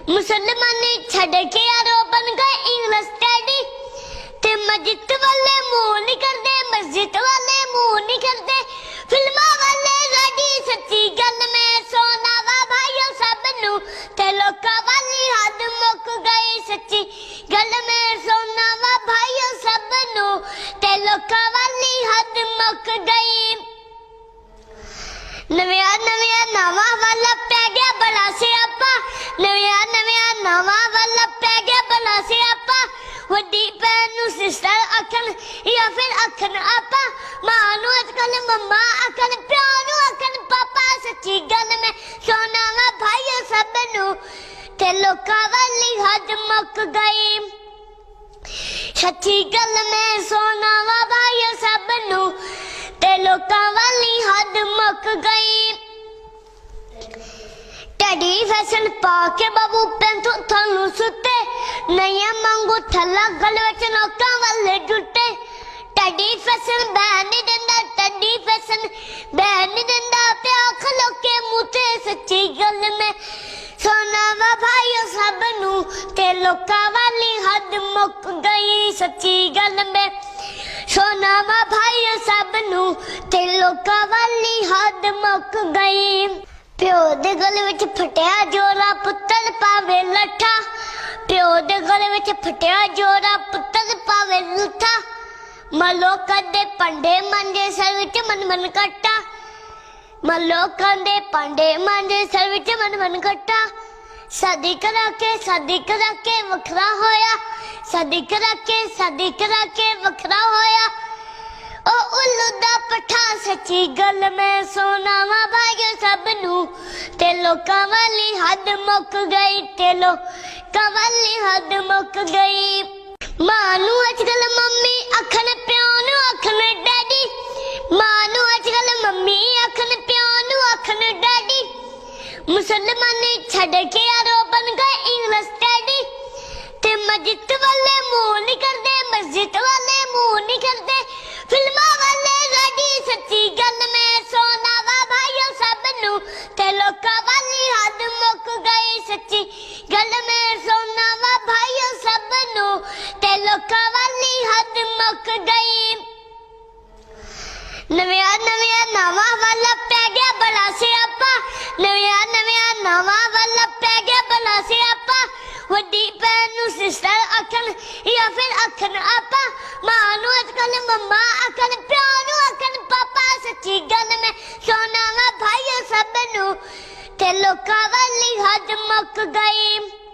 मुसलमानी छड़ के यारो बन गए इंग्लिश डैडी ते मस्जिद वाले मुंह नहीं करते, मस्जिद वाले मुंह नहीं करते, फिल्मा वाले रेडी सच्ची गल में सोना वा भाइयों सब नू ते लोका वाली हद मुक गई सच्ची गल में सोना वा भाइयों सब नू ते लोका वाली हद मुक गई। नविया नविया नवा वाला पै गया बड़ा सियापा, नविया नविया नवा वाला पै गया बड़ा सियापा, वड्डी भैन नू सिस्टर आखन या फिर आखन आपा, मां नू अजकल मम्मा आखन, प्यो नू आखन पापा, सच्ची गल में सोना वा भाई सब नू ते लोका वाली हद मुक गई। सच्ची गल में सोना वा भाई सब नू ते लोका वाली हद मुक गई। टैडी फैशन पाके बाबू पैंथू थानू सुते, नैया मांगू थला गल विच नौका वाले जुटे, टैडी फैशन बहन नहीं देंदा, टैडी फैशन बहन नहीं देंदा, प्या खलो के मुते सच्ची गल में सोना वा भाइयों सब नू ते लोका वाली हद मुक गई। सच्ची गल में सोना वा भाइयों सब नू ते लोका वाली हद मुक गई। प्यो दे गले विच फटिया जोरा पुत्तर पावे लठा, प्यो दे गले विच फटिया जोरा पुत्तर पावे लठा, मलो कदे पंडे मांजे सर विच मन मन कट्टा, मलो कदे पंडे मांजे सर विच मन मन कट्टा, शादी करा के वखरा होया, शादी करा के वखरा होया, ओ उल्लू दा पठा सच्ची गल में सोना वा भाइयों सब नू ते लोका वाली हद मुक गई, ते लोका वाली हद मुक गई। मां नू अजकल मम्मी आखन, प्यो नू आखन डैडी, मां नू अजकल मम्मी आखन, प्यो नू आखन डैडी, मुसलमानी छड़ के यारो बन गए इंग्लिश डैडी ते मस्जिद वाले मुंह नहीं करते, मस्जिद वाले मुंह नहीं करते, फिल्मा वाले रेडी सच्ची गल में सोना वा भाइयों सब नू ते लोका वाली हद मुक गई। सच्ची गल में सोना वा भाइयों सब नू ते लोका वाली हद मुक गई। नविया नविया नवा वाला पै गया बड़ा सियापा, नविया नविया नवा वाला पै गया बड़ा सियापा, वड्डी भैन नू सिस्टर आखन या फिर आखन आपा, मां नू अजकल मम्मा आखन, प्यो नू आखन पापा, सच्ची गल में सोना वा भाइयों सब नू ते लोका वाली हद मुक गई।